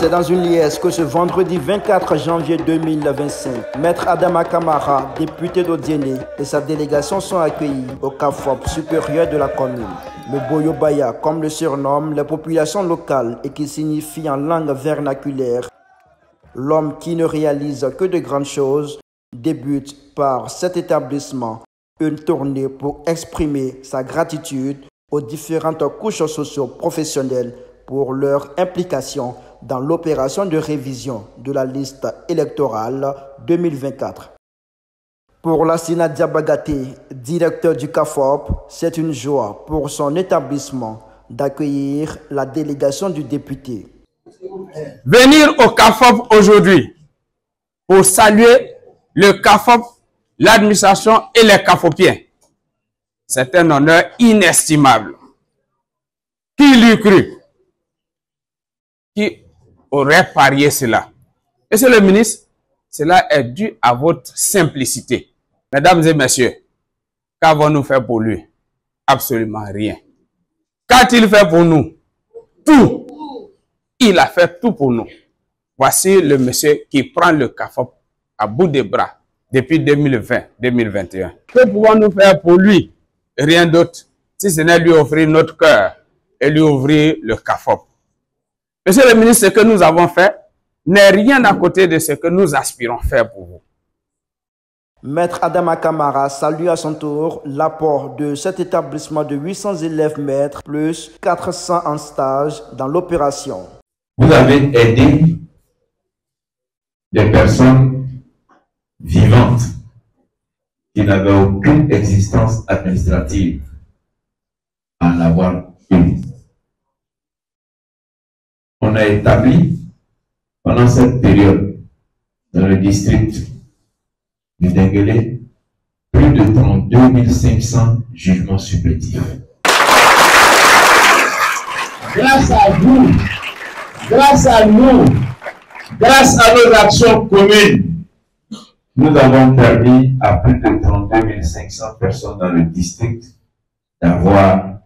C'est dans une liesse que ce vendredi 24 janvier 2025, Maître Adama Kamara, député d'Odiéné, et sa délégation sont accueillis au CAFOP supérieur de la commune. Le Boyobaya, comme le surnomment les populations locales et qui signifie en langue vernaculaire, l'homme qui ne réalise que de grandes choses, débute par cet établissement une tournée pour exprimer sa gratitude aux différentes couches socio-professionnelles pour leur implication dans l'opération de révision de la liste électorale 2024. Pour Lassina Diabagaté, directeur du CAFOP, c'est une joie pour son établissement d'accueillir la délégation du député. Venir au CAFOP aujourd'hui pour saluer le CAFOP, l'administration et les CAFOPiens, c'est un honneur inestimable. Qui l'eût cru? Qui aurait parié cela? Monsieur le ministre, cela est dû à votre simplicité. Mesdames et messieurs, qu'avons-nous fait pour lui? Absolument rien. Qu'a-t-il fait pour nous? Tout. Il a fait tout pour nous. Voici le monsieur qui prend le CAFOP à bout des bras depuis 2020-2021. Que pouvons-nous faire pour lui? Rien d'autre, si ce n'est lui offrir notre cœur et lui ouvrir le CAFOP. Monsieur le ministre, ce que nous avons fait n'est rien à côté de ce que nous aspirons faire pour vous. Maître Adama Kamara salue à son tour l'apport de cet établissement de 800 élèves maîtres plus 400 en stage dans l'opération. Vous avez aidé des personnes vivantes qui n'avaient aucune existence administrative à en avoir une. On a établi pendant cette période dans le district du Denguélé plus de 32 500 jugements supplétifs. Grâce à vous, grâce à nous, grâce à nos actions communes, nous avons permis à plus de 32 500 personnes dans le district d'avoir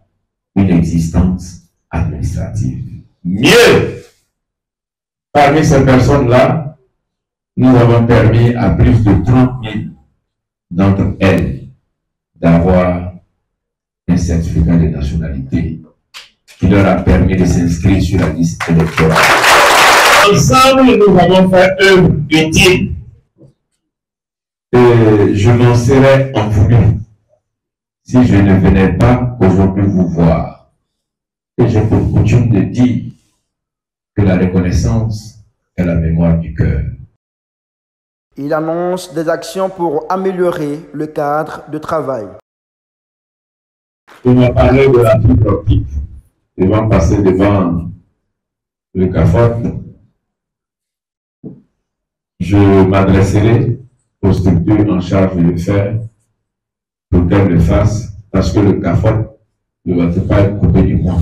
une existence administrative. Mieux, parmi ces personnes-là, nous avons permis à plus de 30 000 d'entre elles d'avoir un certificat de nationalité qui leur a permis de s'inscrire sur la liste électorale. Ensemble, nous avons fait œuvre utile. Je m'en serais envoûté si je ne venais pas aujourd'hui vous voir. Et j'ai pour coutume de dire que la reconnaissance est la mémoire du cœur. Il annonce des actions pour améliorer le cadre de travail. On m'a parlé de la fibre optique. Devant passer devant le CAFOP, je m'adresserai aux structures en charge de le faire pour qu'elles le fassent, parce que le CAFOP ne va pas être coupé du monde.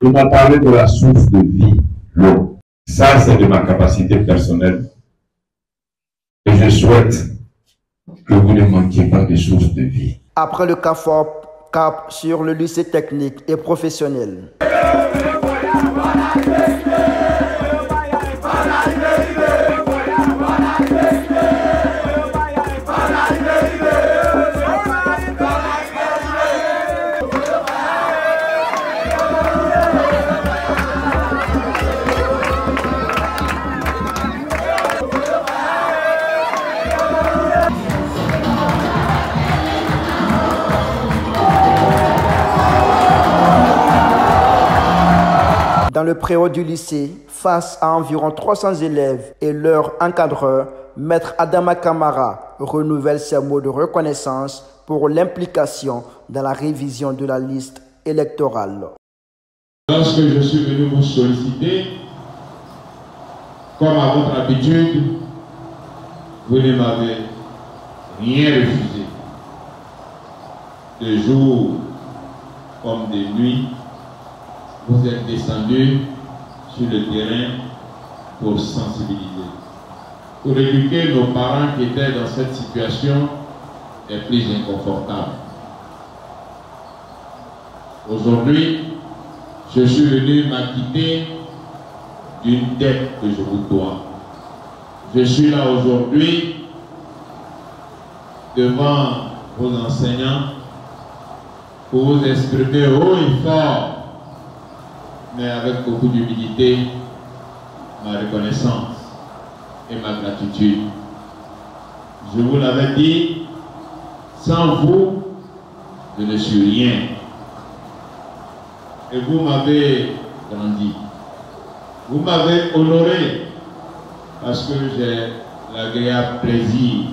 On m'a parlé de la source de vie, l'eau. Ça, c'est de ma capacité personnelle. Et je souhaite que vous ne manquiez pas de source de vie. Après le CAFOP, cap sur le lycée technique et professionnel. Dans le préau du lycée, face à environ 300 élèves et leurs encadreurs, Maître Adama Kamara renouvelle ses mots de reconnaissance pour l'implication dans la révision de la liste électorale. Lorsque je suis venu vous solliciter, comme à votre habitude, vous ne m'avez rien refusé. De jour comme de nuit, vous êtes descendu sur le terrain pour sensibiliser, pour éduquer nos parents qui étaient dans cette situation les plus inconfortable. Aujourd'hui, je suis venu m'acquitter d'une dette que je vous dois. Je suis là aujourd'hui devant vos enseignants pour vous exprimer haut et fort, mais avec beaucoup d'humilité, ma reconnaissance et ma gratitude. Je vous l'avais dit, sans vous, je ne suis rien. Et vous m'avez grandi. Vous m'avez honoré parce que j'ai l'agréable plaisir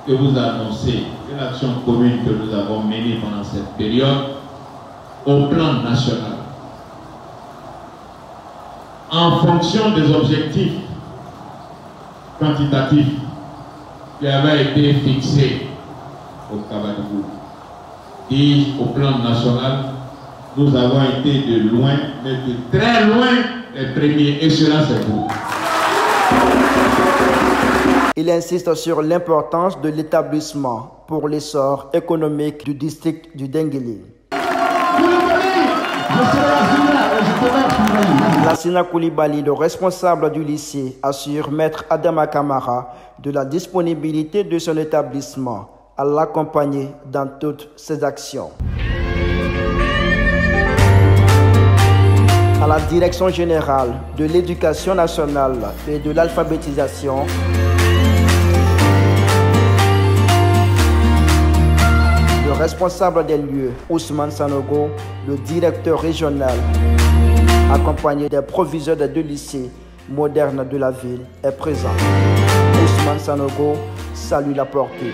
de vous annoncer que l'action commune que nous avons menée pendant cette période au plan national, en fonction des objectifs quantitatifs qui avaient été fixés au Kabadougou. Et au plan national, nous avons été de loin, mais de très loin, les premiers. Et cela, c'est vous. Il insiste sur l'importance de l'établissement pour l'essor économique du district du Dengueli. Lassina Koulibaly, le responsable du lycée, assure Maître Adama Kamara de la disponibilité de son établissement à l'accompagner dans toutes ses actions. À la Direction générale de l'éducation nationale et de l'alphabétisation, le responsable des lieux, Ousmane Sanogo, le directeur régional, accompagné des proviseurs des deux lycées modernes de la ville, est présent. Ousmane Sanogo salue la portée.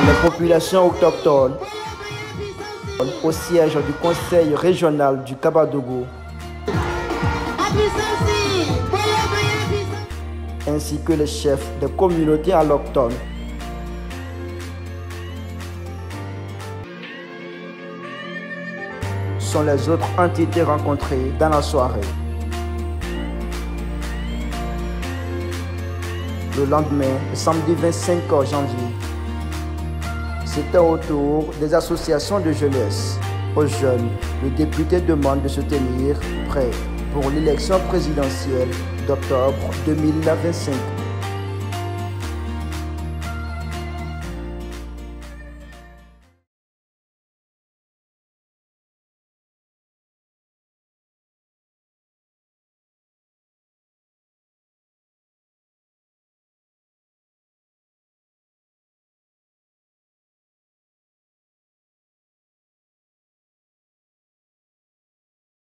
Les populations autochtones au siège du conseil régional du Kabadougou ainsi que les chefs des communautés allochtones sont les autres entités rencontrées dans la soirée. Le lendemain, samedi 25 janvier, c'était au tour des associations de jeunesse. Aux jeunes, le député demande de se tenir prêt pour l'élection présidentielle d'octobre 2025.